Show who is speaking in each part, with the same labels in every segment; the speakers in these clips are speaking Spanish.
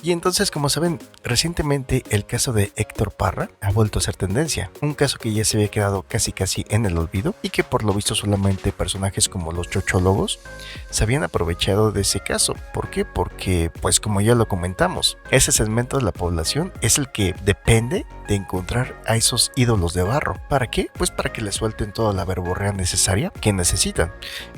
Speaker 1: Y entonces, como saben, recientemente el caso de Héctor Parra ha vuelto a ser tendencia, un caso que ya se había quedado casi en el olvido y que por lo visto solamente personajes como los chochólogos se habían aprovechado de ese caso. ¿Por qué? Porque, pues como ya lo comentamos, ese segmento de la población es el que depende de encontrar a esos ídolos de barro. ¿Para qué? Pues para que le suelten toda la verborrea necesaria que necesitan.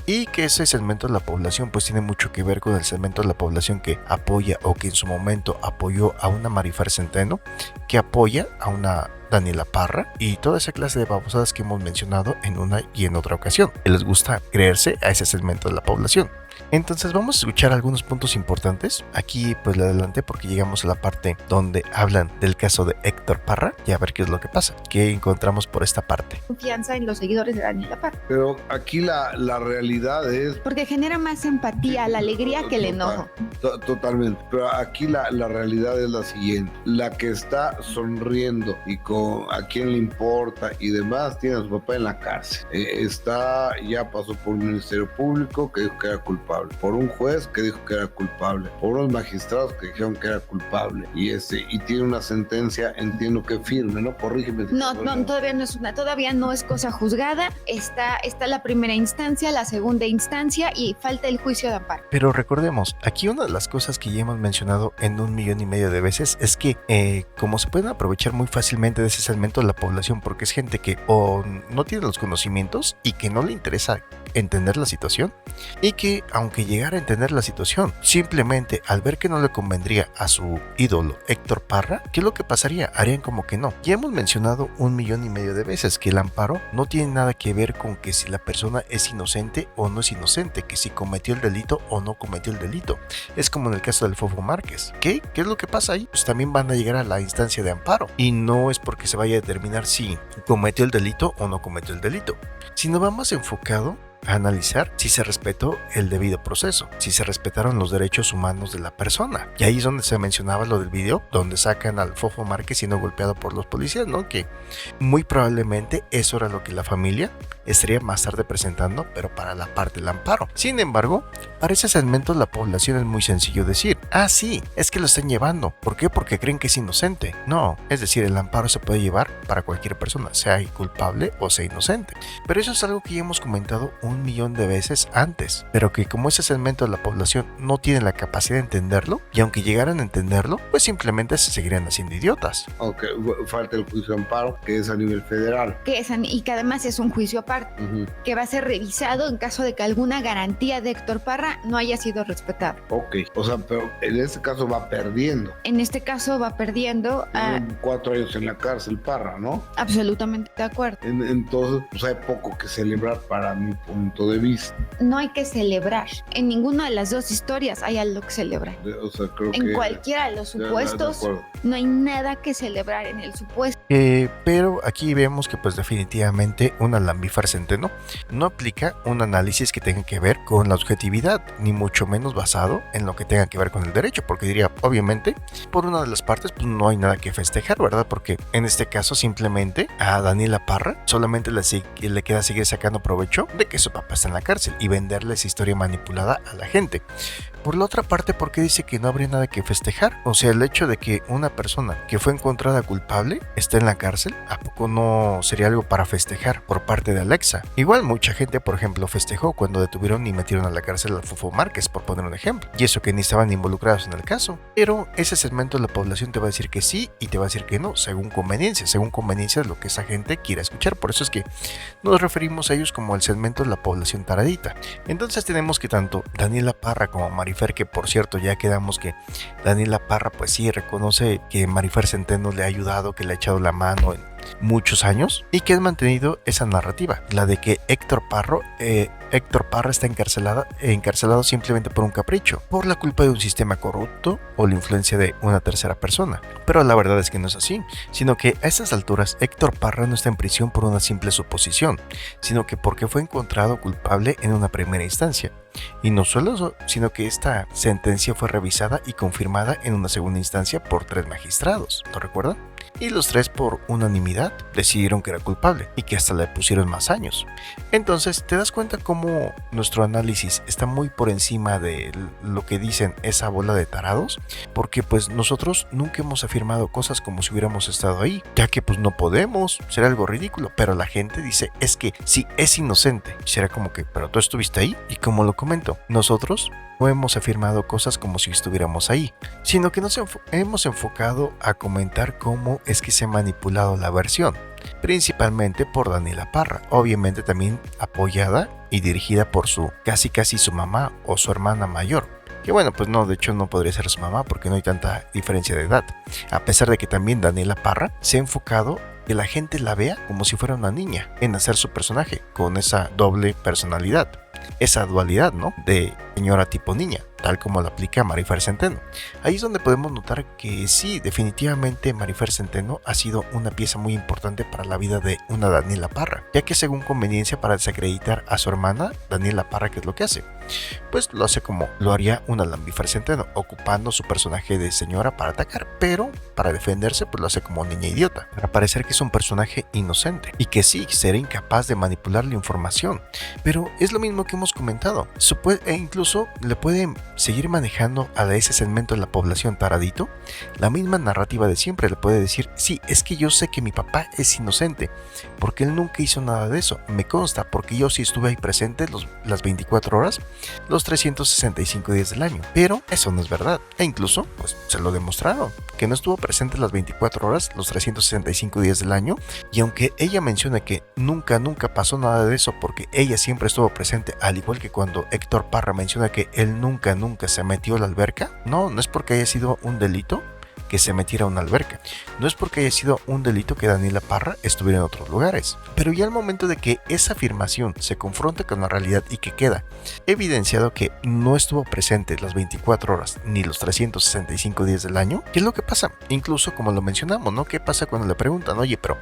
Speaker 1: Y que ese segmento de la población pues tiene mucho que ver con el segmento de la población que apoya o que en su momento apoyó a una Marifer Centeno, que apoya a una Daniela Parra y toda esa clase de babosadas que hemos mencionado en una y en otra ocasión, que les gusta creerse a ese segmento de la población. Entonces vamos a escuchar algunos puntos importantes. Aquí pues le adelanté porque llegamos a la parte donde hablan del caso de Héctor Parra y a ver qué es lo que pasa, qué encontramos por esta parte.
Speaker 2: Confianza en los seguidores de Daniela Parra.
Speaker 3: Pero aquí la realidad es...
Speaker 2: Porque genera más empatía, la alegría que el enojo.
Speaker 3: Totalmente. Pero aquí la realidad es la siguiente. La que está sonriendo y con a quién le importa y demás, tiene a su papá en la cárcel. Ya pasó por un ministerio público que dijo que era culpable, por un juez que dijo que era culpable, por unos magistrados que dijeron que era culpable y tiene una sentencia, entiendo que firme, ¿no? Corrígeme.
Speaker 2: No, todavía no es cosa juzgada. Está la primera instancia, la segunda instancia y falta el juicio de amparo.
Speaker 1: Pero recordemos, aquí una de las cosas que ya hemos mencionado en 1,5 millones de veces es que como se pueden aprovechar muy fácilmente de ese segmento de la población porque es gente que o no tiene los conocimientos y que no le interesa entender la situación y que aunque llegara a entender la situación, simplemente al ver que no le convendría a su ídolo Héctor Parra, ¿qué es lo que pasaría? Harían como que no. Ya hemos mencionado 1,5 millones de veces que el amparo no tiene nada que ver con que si la persona es inocente o no es inocente, que si cometió el delito o no cometió el delito. Es como en el caso del Fofo Márquez. ¿Qué es lo que pasa ahí? Pues también van a llegar a la instancia de amparo y no es porque se vaya a determinar si cometió el delito o no cometió el delito, sino va más enfocado a analizar si se respetó el debido proceso, si se respetaron los derechos humanos de la persona. Y ahí es donde se mencionaba lo del video, donde sacan al Fofo Márquez siendo golpeado por los policías, ¿no? Que muy probablemente eso era lo que la familia estaría más tarde presentando, pero para la parte del amparo. Sin embargo, para ese segmento de la población es muy sencillo decir, sí, es que lo están llevando. ¿Por qué? Porque creen que es inocente. No, es decir, el amparo se puede llevar para cualquier persona, sea culpable o sea inocente. Pero eso es algo que ya hemos comentado 1 millón de veces antes, pero que como ese segmento de la población no tiene la capacidad de entenderlo, y aunque llegaran a entenderlo, pues simplemente se seguirían haciendo idiotas.
Speaker 3: Ok, falta el juicio de amparo, que es a nivel federal.
Speaker 2: Y que además es un juicio aparte, que va a ser revisado en caso de que alguna garantía de Héctor Parra no haya sido respetada.
Speaker 3: Ok, o sea, pero en este caso va perdiendo.
Speaker 2: En este caso va perdiendo.
Speaker 3: 4 años en la cárcel Parra, ¿no?
Speaker 2: Absolutamente de acuerdo.
Speaker 3: Entonces, pues hay poco que celebrar para mi punto de vista.
Speaker 2: No hay que celebrar. En ninguna de las dos historias hay algo que celebrar.
Speaker 3: O sea, creo
Speaker 2: en cualquiera de los supuestos no hay nada que celebrar en el supuesto.
Speaker 1: Pero aquí vemos que pues definitivamente una Lamífer Centeno no aplica un análisis que tenga que ver con la objetividad, ni mucho menos basado en lo que tenga que ver con el derecho, porque diría, obviamente, por una de las partes pues no hay nada que festejar, ¿verdad? Porque en este caso simplemente a Daniela Parra solamente le queda seguir sacando provecho de que su papá está en la cárcel y venderle esa historia manipulada a la gente. Por la otra parte, ¿por qué dice que no habría nada que festejar? O sea, el hecho de que una persona que fue encontrada culpable esté en la cárcel, ¿a poco no sería algo para festejar por parte de Alexa? Igual mucha gente, por ejemplo, festejó cuando detuvieron y metieron a la cárcel al Fofo Márquez, por poner un ejemplo. Y eso que ni estaban involucrados en el caso. Pero ese segmento de la población te va a decir que sí y te va a decir que no, según conveniencia es lo que esa gente quiera escuchar. Por eso es que nos referimos a ellos como el segmento de la población taradita. Entonces tenemos que tanto Daniela Parra como Marifer, que por cierto ya quedamos que Daniela Parra pues sí reconoce que Marifer Centeno le ha ayudado, que le ha echado la mano en muchos años y que han mantenido esa narrativa, la de que Héctor Parra está encarcelado simplemente por un capricho, por la culpa de un sistema corrupto o la influencia de una tercera persona. Pero la verdad es que no es así, sino que a estas alturas Héctor Parra no está en prisión por una simple suposición, sino que porque fue encontrado culpable en una primera instancia. Y no solo eso, sino que esta sentencia fue revisada y confirmada en una segunda instancia por 3 magistrados, ¿lo recuerdan? y los tres por unanimidad decidieron que era culpable y que hasta le pusieron más años. Entonces te das cuenta cómo nuestro análisis está muy por encima de lo que dicen esa bola de tarados, porque pues nosotros nunca hemos afirmado cosas como si hubiéramos estado ahí, ya que pues no podemos, será algo ridículo, pero la gente dice es que sí, es inocente. Será como que, pero tú estuviste ahí, y como lo comento, nosotros no hemos afirmado cosas como si estuviéramos ahí, sino que nos hemos enfocado a comentar cómo es que se ha manipulado la versión, principalmente por Daniela Parra, obviamente también apoyada y dirigida por su casi su mamá o su hermana mayor. Que bueno, pues no, de hecho no podría ser su mamá porque no hay tanta diferencia de edad, a pesar de que también Daniela Parra se ha enfocado que la gente la vea como si fuera una niña en hacer su personaje con esa doble personalidad, esa dualidad, ¿no? De señora tipo niña, tal como la aplica Marifer Centeno. Ahí es donde podemos notar que sí, definitivamente Marifer Centeno ha sido una pieza muy importante para la vida de una Daniela Parra, ya que según conveniencia para desacreditar a su hermana, Daniela Parra, ¿qué es lo que hace? Pues lo hace como lo haría una Marifer Centeno, ocupando su personaje de señora para atacar, pero para defenderse pues lo hace como niña idiota, para parecer que es un personaje inocente y que sí, será incapaz de manipular la información. Pero es lo mismo que hemos comentado, e incluso le pueden seguir manejando a ese segmento de la población taradito la misma narrativa de siempre. Le puede decir, sí, es que yo sé que mi papá es inocente porque él nunca hizo nada de eso, me consta porque yo sí estuve ahí presente las 24 horas, los 365 días del año, pero eso no es verdad, e incluso pues se lo demostraron que no estuvo presente las 24 horas, los 365 días del año, y aunque ella menciona que nunca pasó nada de eso porque ella siempre estuvo presente, al igual que cuando Héctor Parra menciona que él nunca se metió a la alberca, no es porque haya sido un delito que se metiera a una alberca, no es porque haya sido un delito que Daniela Parra estuviera en otros lugares, pero ya al momento de que esa afirmación se confronta con la realidad y que queda evidenciado que no estuvo presente las 24 horas ni los 365 días del año, ¿qué es lo que pasa? Incluso como lo mencionamos, ¿no? ¿Qué pasa cuando le preguntan, oye, pero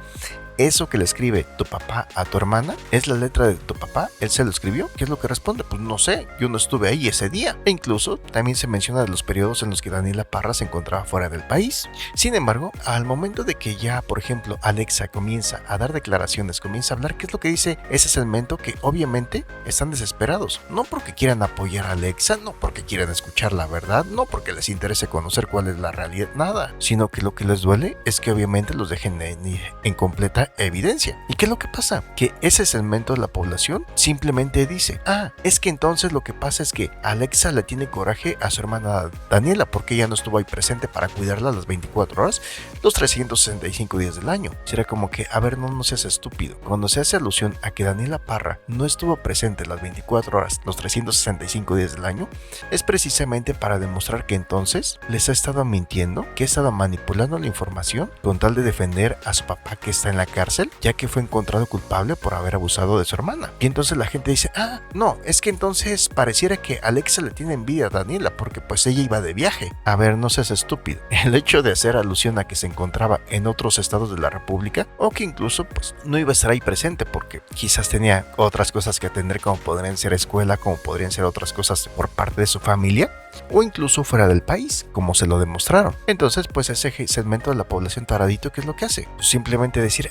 Speaker 1: eso que le escribe tu papá a tu hermana es la letra de tu papá? ¿Él se lo escribió? ¿Qué es lo que responde? Pues no sé, yo no estuve ahí ese día. E incluso también se menciona de los periodos en los que Daniela Parra se encontraba fuera del país. Sin embargo, al momento de que ya, por ejemplo, Alexa comienza a dar declaraciones, comienza a hablar, ¿qué es lo que dice ese segmento? Que obviamente están desesperados, no porque quieran apoyar a Alexa, no porque quieran escuchar la verdad, no porque les interese conocer cuál es la realidad, nada, sino que lo que les duele es que obviamente los dejen en completa evidencia. ¿Y qué es lo que pasa? Que ese segmento de la población simplemente dice, es que entonces lo que pasa es que Alexa le tiene coraje a su hermana Daniela porque ella no estuvo ahí presente para cuidarla las 24 horas, los 365 días del año. Será como que, a ver, no seas estúpido. Cuando se hace alusión a que Daniela Parra no estuvo presente las 24 horas, los 365 días del año, es precisamente para demostrar que entonces les ha estado mintiendo, que ha estado manipulando la información con tal de defender a su papá que está en la cárcel, ya que fue encontrado culpable por haber abusado de su hermana. Y entonces la gente dice, no, es que entonces pareciera que Alexa le tiene envidia a Daniela porque pues ella iba de viaje. A ver, no seas estúpido. El hecho de hacer alusión a que se encontraba en otros estados de la república o que incluso pues no iba a estar ahí presente porque quizás tenía otras cosas que atender, como podrían ser escuela, como podrían ser otras cosas por parte de su familia, o incluso fuera del país, como se lo demostraron. Entonces pues ese segmento de la población taradito, ¿qué es lo que hace? Pues simplemente decir,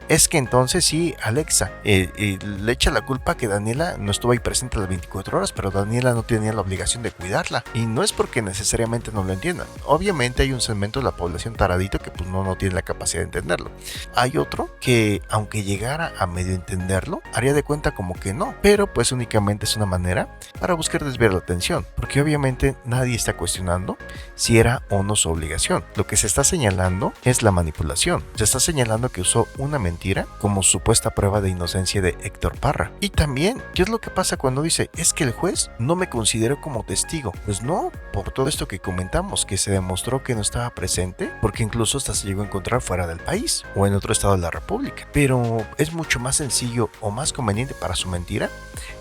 Speaker 1: es que entonces sí, Alexa le echa la culpa que Daniela no estuvo ahí presente las 24 horas, pero Daniela no tenía la obligación de cuidarla, y no es porque necesariamente no lo entiendan. Obviamente hay un segmento de la población taradito que pues no tiene la capacidad de entenderlo. Hay otro que aunque llegara a medio entenderlo, haría de cuenta como que no, pero pues únicamente es una manera para buscar desviar la atención, porque obviamente nadie está cuestionando si era o no su obligación. Lo que se está señalando es la manipulación. Se está señalando que usó una mentira como supuesta prueba de inocencia de Héctor Parra. Y también, ¿qué es lo que pasa cuando dice, es que el juez no me consideró como testigo? Pues no, por todo esto que comentamos, que se demostró que no estaba presente, porque incluso hasta se llegó a encontrar fuera del país o en otro estado de la república. Pero es mucho más sencillo o más conveniente para su mentira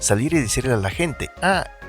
Speaker 1: salir y decirle a la gente,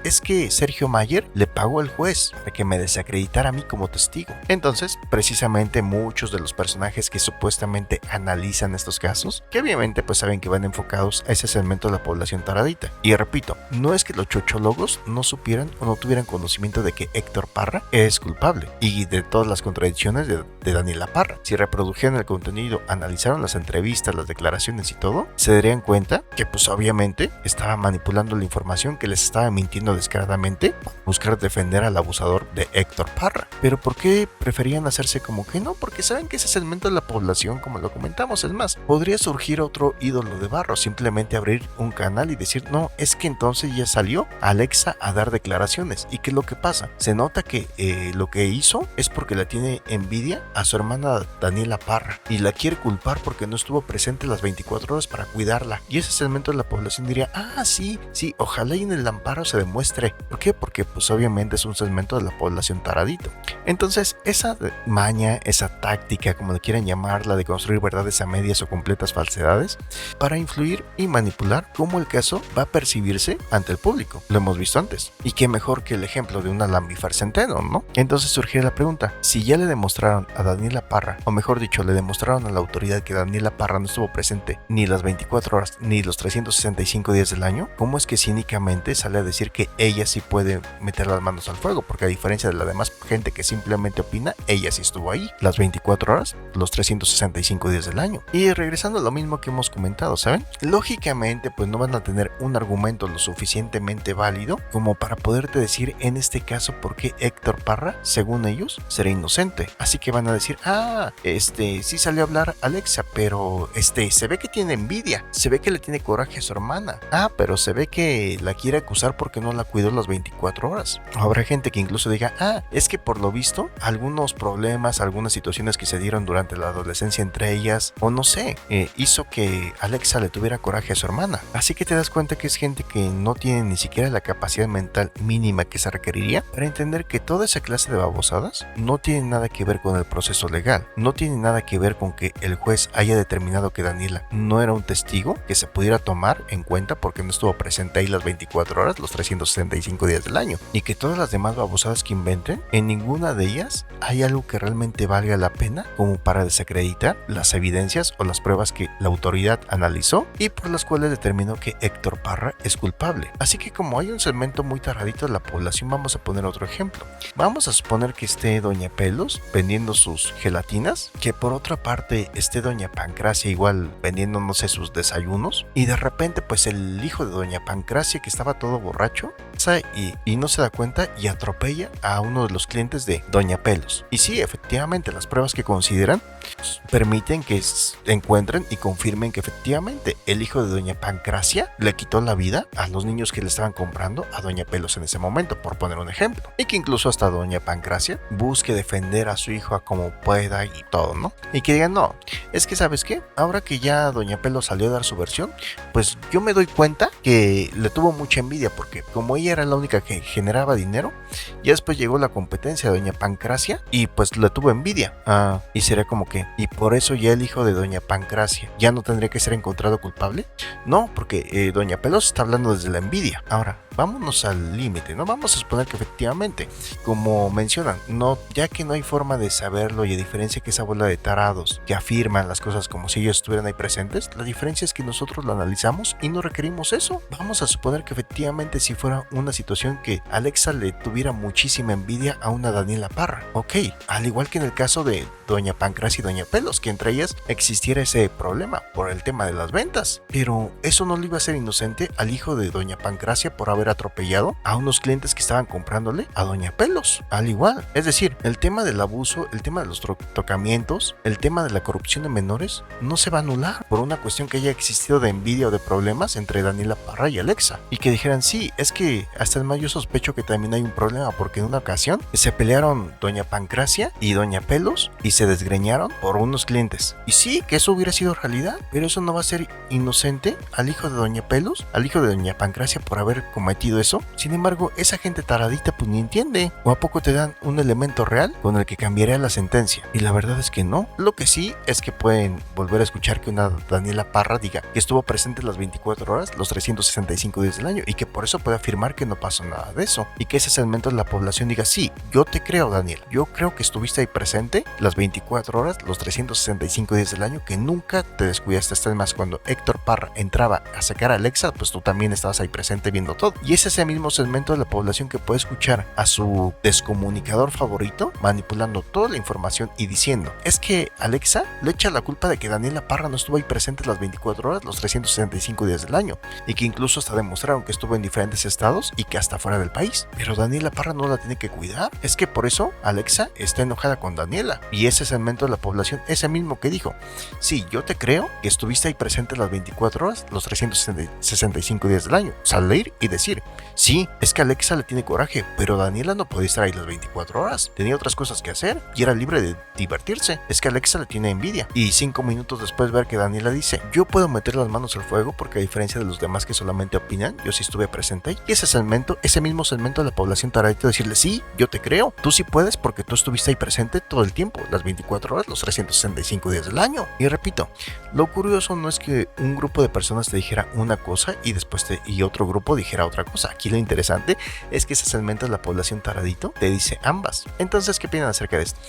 Speaker 1: es que Sergio Mayer le pagó al juez para que me desacreditara a mí como testigo. Entonces, precisamente muchos de los personajes que supuestamente analizan estos casos, que obviamente pues saben que van enfocados a ese segmento de la población taradita. Y repito, no es que los chochólogos no supieran o no tuvieran conocimiento de que Héctor Parra es culpable y de todas las contradicciones de Daniela Parra. Si reprodujeron el contenido, analizaron las entrevistas, las declaraciones y todo, se darían cuenta que pues obviamente estaba manipulando la información, que les estaba mintiendo descaradamente para buscar defender al abusador de Héctor Parra. Pero ¿por qué preferían hacerse como que no? Porque saben que ese segmento de la población, como lo comentamos, es más, podría surgir otro ídolo de barro, simplemente abrir un canal y decir, no, es que entonces ya salió Alexa a dar declaraciones. ¿Y qué es lo que pasa? Se nota que lo que hizo es porque la tiene envidia a su hermana Daniela Parra y la quiere culpar porque no estuvo presente las 24 horas para cuidarla. Y ese segmento de la población diría, sí, ojalá y en el amparo se demuestre. ¿Por qué? Porque pues obviamente es un segmento de la población taradito. Entonces esa maña, esa táctica, como le quieran llamarla, de construir verdades a medias o completas falsedades para influir y manipular cómo el caso va a percibirse ante el público. Lo hemos visto antes. Y qué mejor que el ejemplo de una Lambífar Centeno, ¿no? Entonces surgiría la pregunta, si ya le demostraron a Daniela Parra, o mejor dicho, le demostraron a la autoridad que Daniela Parra no estuvo presente ni las 24 horas ni los 365 días del año, ¿cómo es que cínicamente sale a decir que ella sí puede meter las manos al fuego? Porque a diferencia de la demás gente que simplemente opina, ella sí estuvo ahí las 24 horas, los 365 días del año. Y regresando a lo mismo que hemos comentado, ¿saben? Lógicamente pues no van a tener un argumento lo suficientemente válido como para poderte decir en este caso por qué Héctor Parra, según ellos, será inocente. Así que van a decir, sí salió a hablar Alexa, pero se ve que tiene envidia, se ve que le tiene coraje a su hermana, pero se ve que la quiere acusar porque no la cuidó las 24 horas. Habrá gente que incluso diga, es que por lo visto algunos problemas, algunas situaciones que se dieron durante la adolescencia entre ellas, o no sé, hizo que Alexa le tuviera coraje a su hermana. Así que te das cuenta que es gente que no tiene ni siquiera la capacidad mental mínima que se requeriría para entender que toda esa clase de babosadas no tiene nada que ver con el proceso legal, no tiene nada que ver con que el juez haya determinado que Daniela no era un testigo que se pudiera tomar en cuenta porque no estuvo presente ahí las 24 horas, los 365 días del año, y que todas las demás babosadas que inventen, en ninguna de ellas hay algo que realmente valga la pena como para desacreditar las evidencias o las pruebas que la autoridad analizó y por las cuales determinó que Héctor Parra es culpable. Así que como hay un segmento muy taradito de la población, vamos a poner otro ejemplo. Vamos a suponer que esté Doña Pelos vendiendo sus gelatinas, que por otra parte esté Doña Pancracia igual vendiendo, no sé, sus desayunos, y de repente pues el hijo de Doña Pancracia, que estaba todo borracho, y no se da cuenta y atropella a uno de los clientes de Doña Pelos. Y sí, efectivamente las pruebas que consideran permiten que encuentren y confirmen que efectivamente el hijo de Doña Pancracia le quitó la vida a los niños que le estaban comprando a Doña Pelos en ese momento, por poner un ejemplo. Y que incluso hasta Doña Pancracia busque defender a su hijo a como pueda y todo, ¿no? Y que digan, no, es que ¿sabes qué? Ahora que ya Doña Pelos salió a dar su versión, pues yo me doy cuenta que le tuvo mucha envidia porque como ella era la única que generaba dinero, ya después llegó la competencia de Doña Pancracia y pues le tuvo envidia. Y sería como que, y por eso ya el hijo de Doña Pancracia ya no tendría que ser encontrado culpable. No, porque Doña Pelos está hablando desde la envidia. Ahora, vámonos al límite, ¿no? Vamos a suponer que efectivamente, como mencionan, no, ya que no hay forma de saberlo y a diferencia que esa bola de tarados que afirman las cosas como si ellos estuvieran ahí presentes, la diferencia es que nosotros lo analizamos y no requerimos eso. Vamos a suponer que efectivamente si fuera una situación que Alexa le tuviera muchísima envidia a una Daniela Parra. Ok, al igual que en el caso de Doña Pancracia y Doña Pelos, que entre ellas existiera ese problema por el tema de las ventas. Pero eso no le iba a ser inocente al hijo de Doña Pancracia por haber atropellado a unos clientes que estaban comprándole a Doña Pelos, al igual. Es decir, el tema del abuso, el tema de los tocamientos, el tema de la corrupción de menores no se va a anular por una cuestión que haya existido de envidia o de problemas entre Daniela Parra y Alexa. Y que dijeran, sí, es que hasta el más yo sospecho que también hay un problema porque en una ocasión se pelearon Doña Pancracia y Doña Pelos y se desgreñaron por unos clientes. Y sí, que eso hubiera sido realidad, pero eso no va a ser inocente al hijo de Doña Pelos, al hijo de Doña Pancracia por haber cometido eso. Sin embargo, esa gente taradita pues ni entiende. ¿O a poco te dan un elemento real con el que cambiaría la sentencia? Y la verdad es que no. Lo que sí es que pueden volver a escuchar que una Daniela Parra diga que estuvo presente las 24 horas, los 365 días del año y que por eso puede afirmar confirmar que no pasó nada de eso y que ese segmento de la población diga, sí, yo te creo, Daniela, yo creo que estuviste ahí presente las 24 horas, los 365 días del año, que nunca te descuidaste. Además, cuando Héctor Parra entraba a sacar a Alexa, pues tú también estabas ahí presente viendo todo. Y es ese mismo segmento de la población que puede escuchar a su descomunicador favorito manipulando toda la información y diciendo, es que Alexa le echa la culpa de que Daniela Parra no estuvo ahí presente las 24 horas, los 365 días del año, y que incluso hasta demostraron que estuvo en diferentes estados y que hasta fuera del país. Pero Daniela Parra no la tiene que cuidar. Es que por eso Alexa está enojada con Daniela. Y ese segmento de la población, ese mismo que dijo, sí, yo te creo que estuviste ahí presente las 24 horas, los 365 días del año. Salir y decir, sí, es que Alexa le tiene coraje, pero Daniela no podía estar ahí las 24 horas. Tenía otras cosas que hacer y era libre de divertirse. Es que Alexa le tiene envidia. Y 5 minutos después ver que Daniela dice, yo puedo meter las manos al fuego porque a diferencia de los demás que solamente opinan, yo sí estuve presente ahí. Y ese segmento, ese mismo segmento de la población taradito, decirle, sí, yo te creo, tú sí puedes porque tú estuviste ahí presente todo el tiempo, las 24 horas, los 365 días del año. Y repito, lo curioso no es que un grupo de personas te dijera una cosa y después y otro grupo dijera otra cosa. Aquí lo interesante es que ese segmento de la población taradito te dice ambas. Entonces, ¿qué opinan acerca de esto?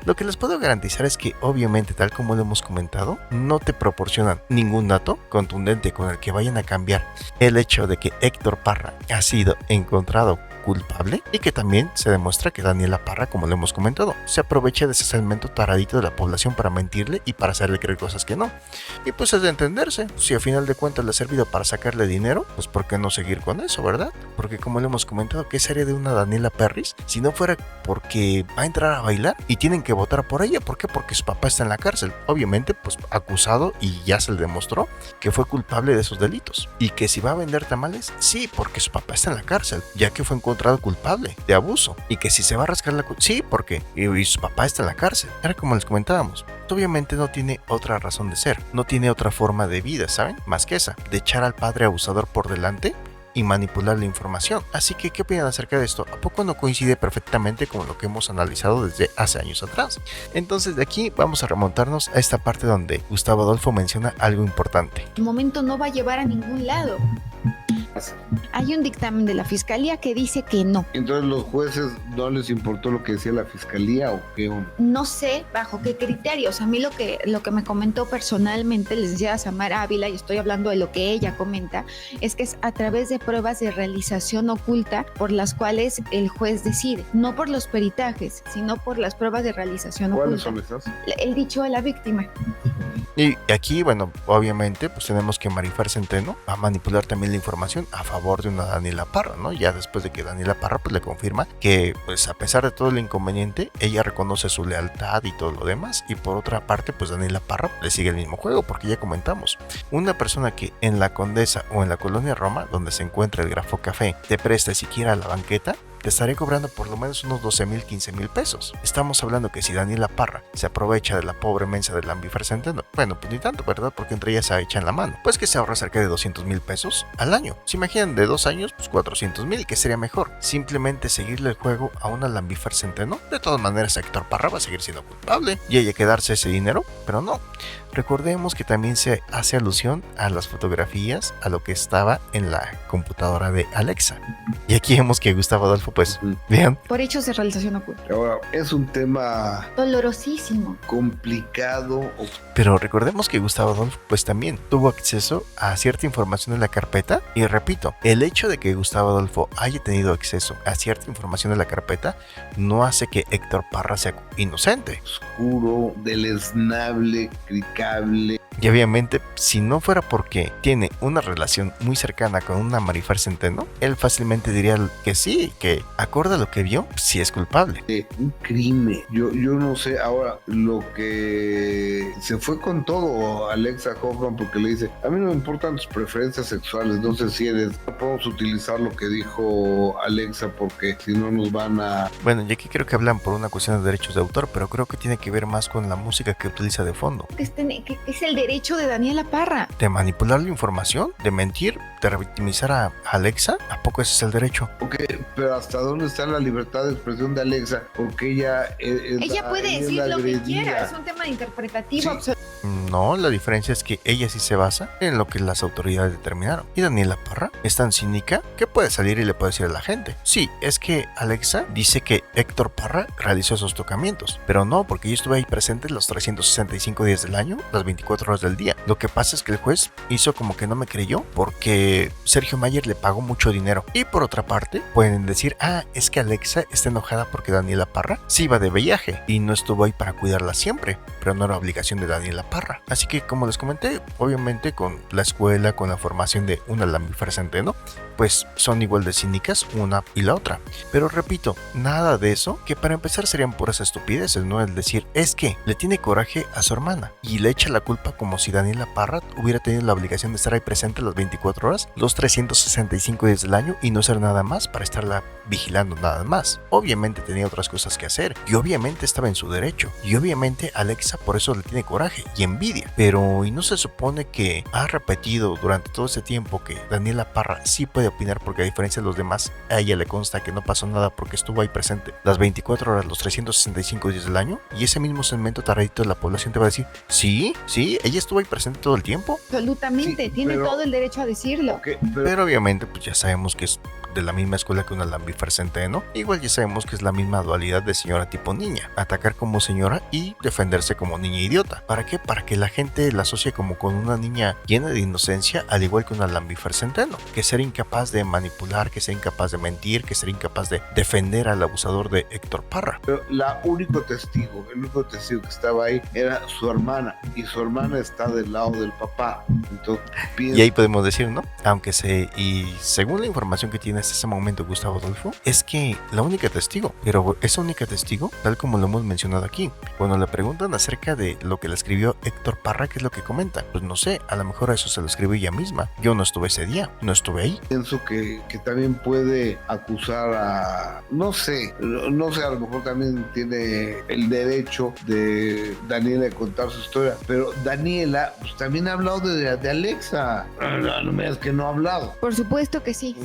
Speaker 1: Lo que les puedo garantizar es que obviamente, tal como lo hemos comentado, no te proporcionan ningún dato contundente con el que vayan a cambiar el hecho de que Héctor Parra ha sido encontrado culpable y que también se demuestra que Daniela Parra, como lo hemos comentado, se aprovecha de ese segmento taradito de la población para mentirle y para hacerle creer cosas que no. Y pues es de entenderse, si a final de cuentas le ha servido para sacarle dinero, pues ¿por qué no seguir con eso, verdad? Porque como lo hemos comentado, ¿qué sería de una Daniela Perris si no fuera porque va a entrar a bailar y tienen que votar por ella? ¿Por qué? Porque su papá está en la cárcel, obviamente pues acusado y ya se le demostró que fue culpable de esos delitos. Y que si va a vender tamales, sí, porque su papá está en la cárcel, ya que fue encontrado culpable de abuso. Y que si se va a rascar la sí, porque y su papá está en la cárcel. Era como les comentábamos, obviamente no tiene otra razón de ser, no tiene otra forma de vida, ¿saben? Más que esa, de echar al padre abusador por delante y manipular la información. Así que, ¿qué opinan acerca de esto? ¿A poco no coincide perfectamente con lo que hemos analizado desde hace años atrás? Entonces, de aquí vamos a remontarnos a esta parte donde Gustavo Adolfo menciona algo importante.
Speaker 2: El momento no va a llevar a ningún lado. Hay un dictamen de la fiscalía que dice que no.
Speaker 3: Entonces, ¿los jueces no les importó lo que decía la fiscalía o qué?
Speaker 2: No sé bajo qué criterios. A mí lo que me comentó personalmente la licenciada Samara Ávila, y estoy hablando de lo que ella comenta, es que es a través de pruebas de realización oculta por las cuales el juez decide, no por los peritajes, sino por las pruebas de realización oculta.
Speaker 3: ¿Cuáles son esas?
Speaker 2: El dicho de la víctima.
Speaker 1: Y aquí, bueno, obviamente, pues tenemos que Marifer Centeno va a manipular también la información a favor de una Daniela Parra, ¿no? Ya después de que Daniela Parra pues le confirma que, pues a pesar de todo el inconveniente, ella reconoce su lealtad y todo lo demás. Y por otra parte, pues Daniela Parra le sigue el mismo juego, porque ya comentamos, una persona que en la Condesa o en la Colonia Roma, donde se encuentra el Grafo Café, te presta siquiera a la banqueta, te estaré cobrando por lo menos unos 12,000, 15,000 pesos. Estamos hablando que si Daniela Parra se aprovecha de la pobre mensa del Lambifer Centeno, bueno, pues ni tanto, ¿verdad? Porque entre ellas se echa en la mano. Pues que se ahorra cerca de 200,000 pesos al año. ¿Se imaginan de 2 años? Pues 400,000, ¿qué sería mejor? Simplemente seguirle el juego a una Lambifer Centeno. De todas maneras, Héctor Parra va a seguir siendo culpable y ella quedarse ese dinero, pero no. Recordemos que también se hace alusión a las fotografías, a lo que estaba en la computadora de Alexa. Y aquí vemos que Gustavo Adolfo, pues, vean.
Speaker 2: Por hechos de realización oculta.
Speaker 3: Ahora, es un tema
Speaker 2: dolorosísimo,
Speaker 3: complicado.
Speaker 1: Pero recordemos que Gustavo Adolfo, pues también tuvo acceso a cierta información en la carpeta. Y repito, el hecho de que Gustavo Adolfo haya tenido acceso a cierta información en la carpeta no hace que Héctor Parra sea inocente.
Speaker 3: Oscuro, deleznable, criticable.
Speaker 1: Y obviamente, si no fuera porque tiene una relación muy cercana con una Marifer Centeno, él fácilmente diría que sí, que acorde a lo que vio, sí es culpable.
Speaker 3: Un crimen. Yo no sé, ahora, lo que se fue con todo Alexa Hoffman, porque le dice, a mí no me importan tus preferencias sexuales, no sé si eres, no podemos utilizar lo que dijo Alexa porque si no nos van a...
Speaker 1: Bueno, y aquí creo que hablan por una cuestión de derechos de autor, pero creo que tiene que ver más con la música que utiliza de fondo.
Speaker 2: Que es el derecho de Daniela Parra?
Speaker 1: ¿De manipular la información? ¿De mentir? ¿De revictimizar a Alexa? ¿A poco ese es el derecho?
Speaker 3: Ok, pero ¿hasta dónde está la libertad de expresión de Alexa? Porque ella
Speaker 2: Puede
Speaker 3: ella es
Speaker 2: decir
Speaker 3: la
Speaker 2: lo que
Speaker 3: agredida.
Speaker 2: quiera, es un tema interpretativo.
Speaker 3: Sí.
Speaker 1: No, la diferencia es que ella sí se basa en lo que las autoridades determinaron. Y Daniela Parra es tan cínica que puede salir y le puede decir a la gente: sí, es que Alexa dice que Héctor Parra realizó esos tocamientos, pero no, porque yo estuve ahí presente los 365 días del año, las 24 horas del día. Lo que pasa es que el juez hizo como que no me creyó porque Sergio Mayer le pagó mucho dinero. Y por otra parte, pueden decir: es que Alexa está enojada porque Daniela Parra sí iba de viaje y no estuvo ahí para cuidarla siempre, pero no era obligación de Daniela Parra. Así que, como les comenté, obviamente con la escuela, con la formación de una Lambifer Centeno, pues son igual de cínicas una y la otra. Pero repito, nada de eso, que para empezar serían puras estupideces, ¿no? El decir, es que le tiene coraje a su hermana y le echa la culpa como si Daniela Parra hubiera tenido la obligación de estar ahí presente las 24 horas, los 365 días del año y no hacer nada más para estarla vigilando nada más. Obviamente tenía otras cosas que hacer y obviamente estaba en su derecho y obviamente Alexa por eso le tiene coraje y envidia. Pero ¿y no se supone que ha repetido durante todo ese tiempo que Daniela Parra sí puede opinar, porque a diferencia de los demás a ella le consta que no pasó nada porque estuvo ahí presente las 24 horas, los 365 días del año? Y ese mismo segmento tardito de la población te va a decir: sí, ella estuvo ahí presente todo el tiempo.
Speaker 2: Absolutamente,
Speaker 3: Sí,
Speaker 2: tiene todo el derecho a decirlo.
Speaker 3: Okay,
Speaker 1: pero obviamente pues ya sabemos que es de la misma escuela que una Lambifer Centeno. Igual ya sabemos que es la misma dualidad de señora tipo niña, atacar como señora y defenderse como niña idiota. ¿Para qué? Para que la gente la asocie como con una niña llena de inocencia, al igual que una Lambifer Centeno, que ser incapaz de manipular, que ser incapaz de mentir, que ser incapaz de defender al abusador de Héctor Parra.
Speaker 3: Pero el único testigo que estaba ahí era su hermana, y su hermana está del lado del papá. Entonces,
Speaker 1: y ahí podemos decir, ¿no? Aunque y según la información que tiene hasta ese momento Gustavo Adolfo, es que la única testigo, pero esa única testigo, tal como lo hemos mencionado aquí, cuando le preguntan acerca de lo que le escribió Héctor Parra, ¿qué es lo que comenta? Pues no sé, a lo mejor eso se lo escribió ella misma. Yo no estuve ese día, no estuve ahí.
Speaker 3: Pienso que también puede acusar a, no sé, a lo mejor también tiene el derecho de Daniela de contar su historia, pero Daniela pues también ha hablado de Alexa. No me digas que no ha hablado.
Speaker 2: Por supuesto que sí.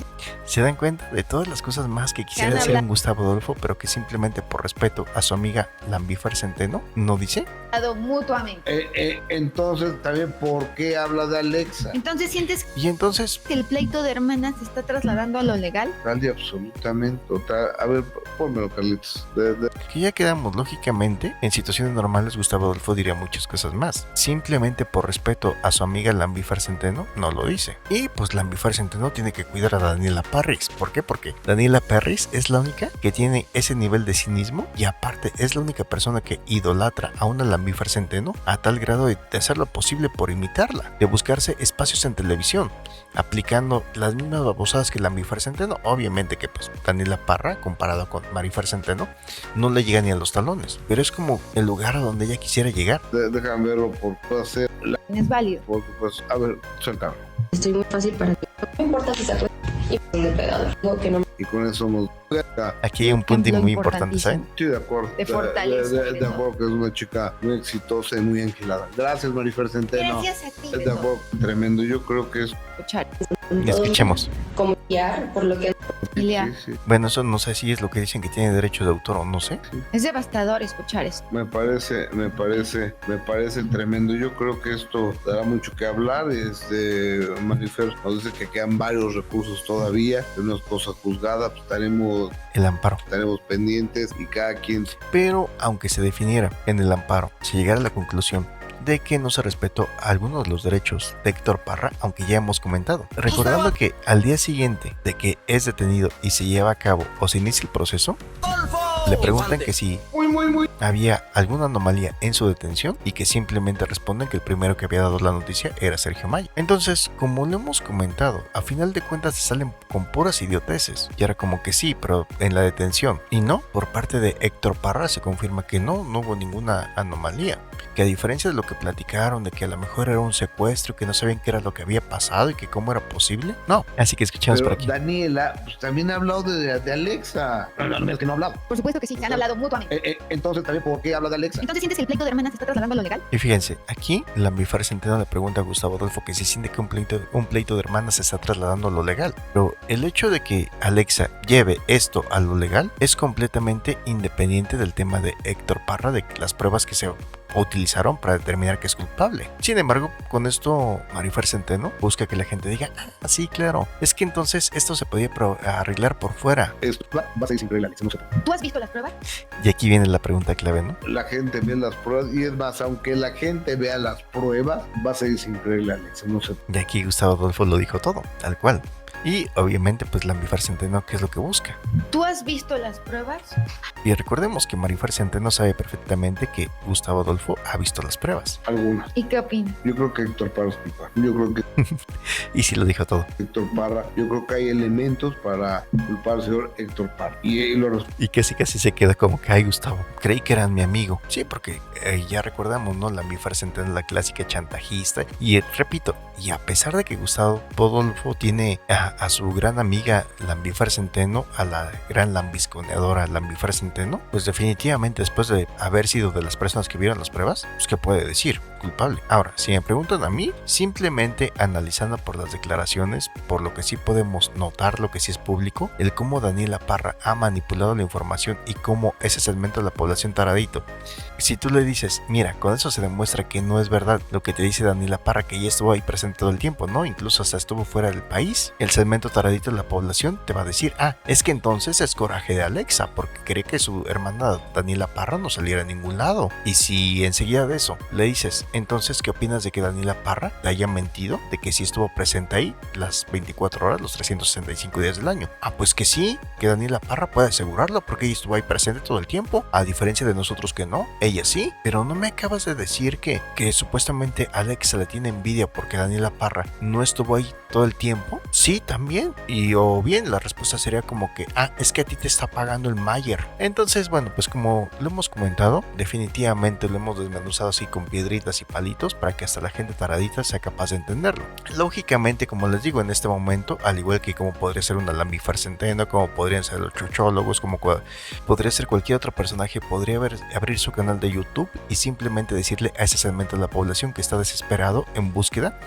Speaker 1: ¿Se dan cuenta de todas las cosas más que quisiera decir en Gustavo Adolfo, pero que simplemente por respeto a su amiga Lambifer Centeno no dice?
Speaker 2: Mutuamente.
Speaker 3: Entonces, también, ¿por qué habla de Alexa?
Speaker 2: Entonces, ¿sientes
Speaker 1: Y entonces,
Speaker 2: que el pleito de hermanas se está trasladando a lo legal?
Speaker 3: Total y absolutamente. A ver, pónmelo, Carlitos.
Speaker 1: que ya quedamos lógicamente, en situaciones normales Gustavo Adolfo diría muchas cosas más. Simplemente por respeto a su amiga Lambifer Centeno, no lo dice. Y pues Lambifer Centeno tiene que cuidar a Daniela Parris. ¿Por qué? Porque Daniela Parris es la única que tiene ese nivel de cinismo y aparte es la única persona que idolatra a una Lambifer Centeno a tal grado de hacer lo posible por imitarla, de buscarse espacios en televisión, aplicando las mismas babosadas que Lambifer Centeno. Obviamente que pues Daniela Parra, comparado con Marifer Centeno, no le llega ni a los talones, pero es como el lugar a donde ella quisiera llegar.
Speaker 3: Déjame verlo por puedo hacer.
Speaker 2: Es válido.
Speaker 3: Porque pues, a ver, suéltalo.
Speaker 4: Estoy muy fácil para que no importa si se acuerda y muy pegado. Digo que no.
Speaker 3: Y con eso nos...
Speaker 1: Aquí hay un punto muy importante, ¿saben?
Speaker 3: Sí, de acuerdo.
Speaker 2: De fortaleza.
Speaker 3: De acuerdo que es una chica muy exitosa y muy engilada. Gracias, Marifer Centeno.
Speaker 2: Gracias a ti.
Speaker 3: De acuerdo, tremendo. Yo creo que es...
Speaker 2: Escuchar.
Speaker 1: Escuchemos.
Speaker 4: Como guiar por lo que
Speaker 3: Sí.
Speaker 1: Bueno, eso no sé si es lo que dicen que tiene derecho de autor o no sé.
Speaker 2: Es devastador escuchar eso.
Speaker 3: Me parece tremendo. Yo creo que esto dará mucho que hablar. Marifer nos dice que quedan varios recursos todavía, de unas cosas juzgadas, pues
Speaker 1: El amparo.
Speaker 3: estaremos pendientes y cada quien.
Speaker 1: Pero aunque se definiera en el amparo, se llegara a la conclusión de que no se respetó algunos de los derechos de Héctor Parra, aunque ya hemos comentado, recordando que al día siguiente de que es detenido y se lleva a cabo o se inicia el proceso, le preguntan que si había alguna anomalía en su detención y que simplemente responden que el primero que había dado la noticia era Sergio Mayer. Entonces, como lo hemos comentado, a final de cuentas se salen con puras idioteces. Y era como que sí, pero en la detención. Y no, por parte de Héctor Parra se confirma que no hubo ninguna anomalía. Que a diferencia de lo que platicaron, de que a lo mejor era un secuestro, que no sabían qué era lo que había pasado y que cómo era posible, no. Así que escuchamos
Speaker 3: Pero
Speaker 1: por aquí.
Speaker 3: Daniela pues, también ha hablado de Alexa. No, es que no ha hablado.
Speaker 2: Por supuesto supuesto que sí, se han hablado mutuamente.
Speaker 3: Entonces, también, ¿por qué habla de Alexa?
Speaker 2: Entonces, ¿sientes que el pleito de hermanas se está trasladando a lo legal?
Speaker 1: Y fíjense, aquí Lambifer Centeno le pregunta a Gustavo Adolfo que si siente que un pleito de hermanas se está trasladando a lo legal. Pero el hecho de que Alexa lleve esto a lo legal es completamente independiente del tema de Héctor Parra, de las pruebas que se utilizaron para determinar que es culpable. Sin embargo, con esto Marifer Centeno busca que la gente diga, ah, sí, claro, es que entonces esto se podía arreglar por fuera.
Speaker 3: Esto va a seguir sin regla, Alexa, no se preocupe.
Speaker 2: ¿Tú has visto las pruebas?
Speaker 1: Y aquí viene la pregunta clave, ¿no?
Speaker 3: La gente ve las pruebas y es más, aunque la gente vea las pruebas, va a seguir sin regla, Alexa, no se preocupe.
Speaker 1: De aquí Gustavo Adolfo lo dijo todo, tal cual. Y obviamente pues Lambifer Centeno, ¿qué es lo que busca?
Speaker 2: ¿Tú has visto las pruebas?
Speaker 1: Y recordemos que Marifer Centeno sabe perfectamente que Gustavo Adolfo ha visto las pruebas.
Speaker 3: Algunas.
Speaker 2: ¿Y qué opinas?
Speaker 3: Yo creo que Héctor Parra es culpable. Yo creo que
Speaker 1: Y sí lo dijo todo.
Speaker 3: Héctor Parra, yo creo que hay elementos para culpar al señor Héctor Parra. Y
Speaker 1: Y casi se queda como que, ay Gustavo, creí que eran mi amigo. Sí, porque ya recordamos, ¿no? Lambifer Centeno, la clásica chantajista. Y repito, y a pesar de que Gustavo Adolfo tiene a su gran amiga Lambifer Centeno, a la gran lambisconeadora Lambifer Centeno, pues definitivamente después de haber sido de las personas que vieron las pruebas, pues ¿qué puede decir? Culpable. Ahora, si me preguntan a mí, simplemente analizando por las declaraciones, por lo que sí podemos notar, lo que sí es público, el cómo Daniela Parra ha manipulado la información y cómo ese segmento de la población taradito. Si tú le dices, mira, con eso se demuestra que no es verdad lo que te dice Daniela Parra, que ella estuvo ahí presente todo el tiempo, ¿no? Incluso hasta estuvo fuera del país. El segmento taradito de la población te va a decir, ah, es que entonces es coraje de Alexa, porque cree que su hermana Daniela Parra no saliera a ningún lado. Y si enseguida de eso le dices, entonces, ¿qué opinas de que Daniela Parra le haya mentido? De que sí estuvo presente ahí las 24 horas, los 365 días del año. Ah, pues que sí, que Daniela Parra puede asegurarlo, porque ella estuvo ahí presente todo el tiempo, a diferencia de nosotros que no. Ella sí, pero no me acabas de decir que supuestamente Alexa le tiene envidia porque Daniela Parra no estuvo ahí todo el tiempo. Sí, también. Y o bien la respuesta sería como que, ah, es que a ti te está pagando el Mayer. Entonces, bueno, pues como lo hemos comentado, definitivamente lo hemos desmenuzado así con piedritas y palitos para que hasta la gente taradita sea capaz de entenderlo. Lógicamente, como les digo, en este momento, al igual que como podría ser una Lambifer Centeno, como podrían ser los chuchólogos, como podría ser cualquier otro personaje, podría abrir su canal de YouTube y simplemente decirle a ese segmento de la población que está desesperado en búsqueda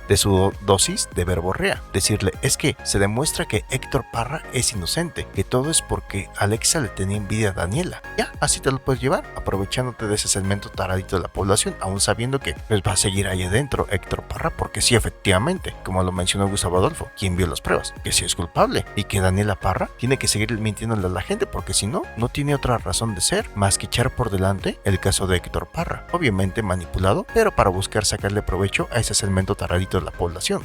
Speaker 1: de su dosis de verborrea. Decirle, es que se demuestra que Héctor Parra es inocente, que todo es porque Alexa le tenía envidia a Daniela. Ya, así te lo puedes llevar, aprovechándote de ese segmento taradito de la población, aún sabiendo que pues va a seguir ahí adentro Héctor Parra, porque sí, efectivamente, como lo mencionó Gustavo Adolfo, quien vio las pruebas, que sí es culpable, y que Daniela Parra tiene que seguir mintiéndole a la gente, porque si no, no tiene otra razón de ser, más que echar por delante el caso de Héctor Parra, obviamente manipulado, pero para buscar sacarle provecho a ese segmento taradito de la población.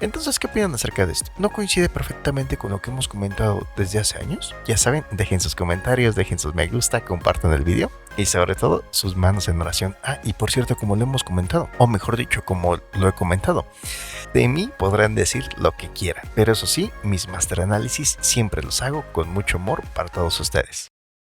Speaker 1: Entonces, ¿qué opinan acerca de esto? ¿No coincide perfectamente con lo que hemos comentado desde hace años? Ya saben, dejen sus comentarios, dejen sus me gusta, compartan el video y sobre todo sus manos en oración. Ah, y por cierto, como lo hemos comentado, o mejor dicho, como lo he comentado, de mí podrán decir lo que quieran, pero eso sí, mis master análisis siempre los hago con mucho amor para todos ustedes.